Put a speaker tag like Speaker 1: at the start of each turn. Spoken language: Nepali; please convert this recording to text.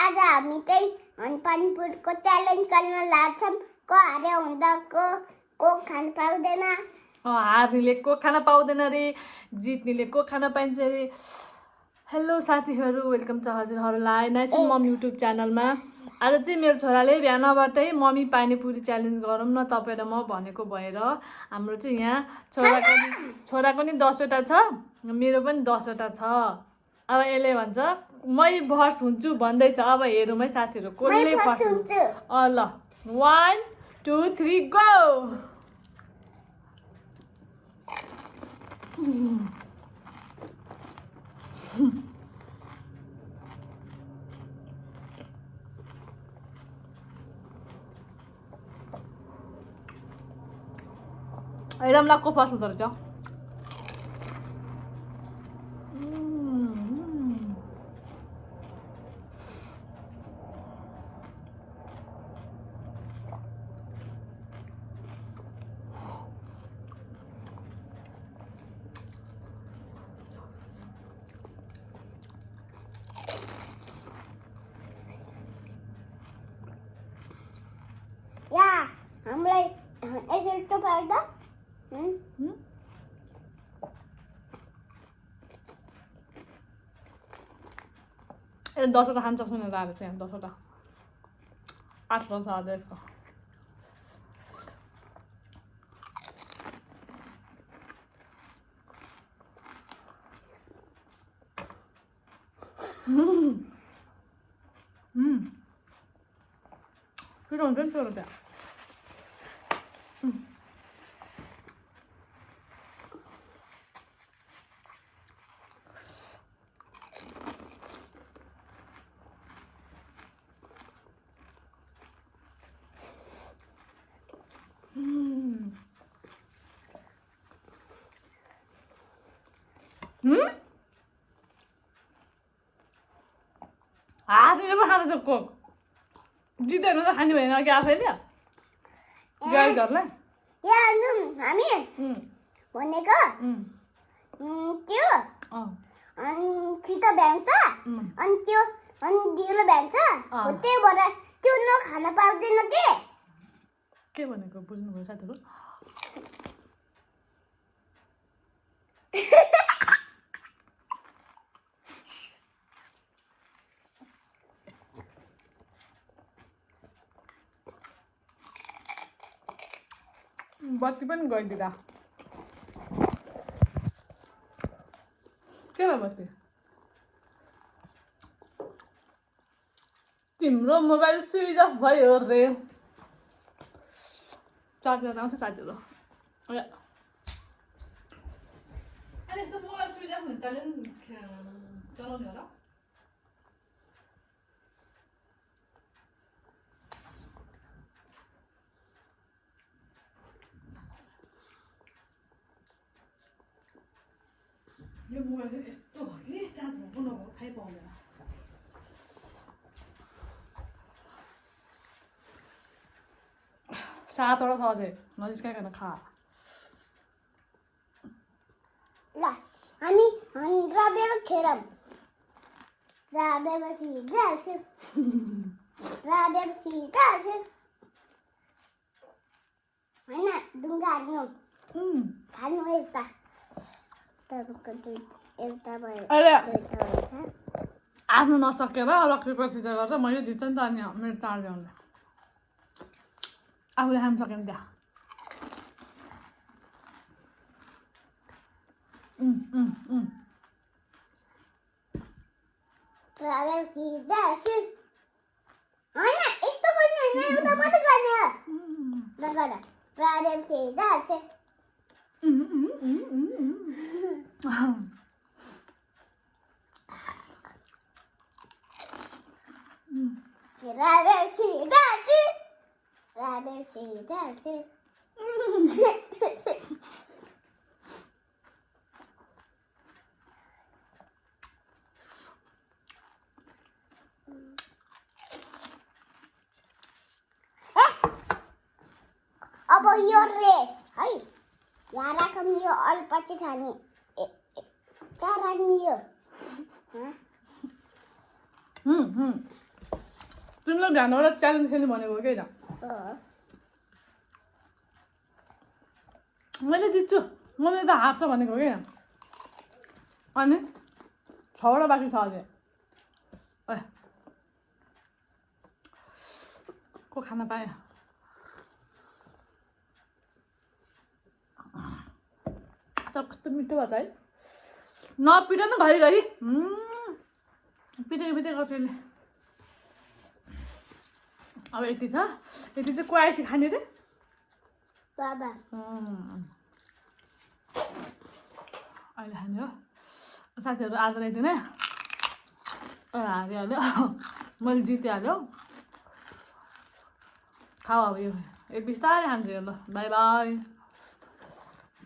Speaker 1: आज हामी चाहिँ पानीपुरीको च्यालेन्ज गर्न लाग्छौँ को हारे हुँदा को खान पाउँदैन
Speaker 2: हार्नेले को खाना पाउँदैन रे जित्नेले को खाना पाइन्छ रे हेलो साथीहरू वेलकम छ हजुरहरूलाई नाइस मम युट्युब च्यानलमा आज चाहिँ मेरो छोराले बिहानबाटै मम्मी पानीपुरी च्यालेन्ज गरौँ न तपाईँ र म भनेको भएर हाम्रो चाहिँ यहाँ छोराको नि 10वटा छ मेरो पनि 10वटा छ अब यसले भन्छ मै फर्स्ट हुन्छु भन्दैछ अब हेरौँ है साथीहरू कसले फर्स्ट हुन्छ ल 1 2 3 गो एकदम लाको फर्स्ट हुँदो रहेछ
Speaker 1: या हामीलाई यसरी त पाउँदा
Speaker 2: ए 10वटा खान्छ सुनेर आएको छ यहाँ 10वटा 8वटा छ अझ यसको किन हुन्छ नि छोरो त्यहाँ हातले पो खाँदैछ कोक जित्दैन त खाने भएन कि आफैले गाईहरूलाई
Speaker 1: या हामी भनेको त्यो छिटो भ्याउँछ अनि त्यो अनि ढिलो भ्याउँछ हो त्यही भएर त्यो नखान पाउँदैन
Speaker 2: के भनेको बुझ्नुभयो साथीहरू बत्ती पनि गइदिँदा के भयो बत्ती तिम्रो मोबाइल स्विच अफ भयो रे चार्जर आउँछ साथीहरू अनि यस्तो मोबाइल स्विच अफ हुन्छ चलाउने होला यो मोबाइल चाहिँ यस्तो भयो कि चार्ज भएको नभएको थाहै पाउँदैन 7वटा छ अझै नजिस्काइकन खा
Speaker 1: ल हामी रबेर खेरौँ राबेपछि जाल्छु राबेपछि जाल्छु होइन ढुङ्गा हाल्नु खानु एउटा तपाईँको एउटा भयो
Speaker 2: आफ्नो नसकेर रक्सीपछि चाहिँ गर्छ मैले दिन्छ नि त अनि मेरो चाड ल्याउँदा आफूले खानु सकेन त्यहाँ
Speaker 1: होइन यस्तो गर्नु होइन एउटा मात्रै गर्ने हो ल गर प्राइभेट सिजार्स अब यो रेस है यहाँ राखौँ यो अल्पछि खाने कहाँ राख्ने यो
Speaker 2: तिमीलाई ध्यानबाट च्यालेन्ज खेल्नु भनेको हो कि होइन मैले जित्छु मैले त हार्छ भनेको हो कि अनि 6वटा बाँकी छ अझै को खान पाएँ तर कस्तो मिठो भएछ है नपिट न घरिघरि पिटेको कसैले अब यति छ यति चाहिँ को आएपछि खाने रे
Speaker 1: बाबा
Speaker 2: अहिले खाने हो साथीहरू आजलाई दिन हारिहाल्यो मैले जितिहाल्यो खाऊ अब यो बिस्तारै खान्छु यो ल बाई बाई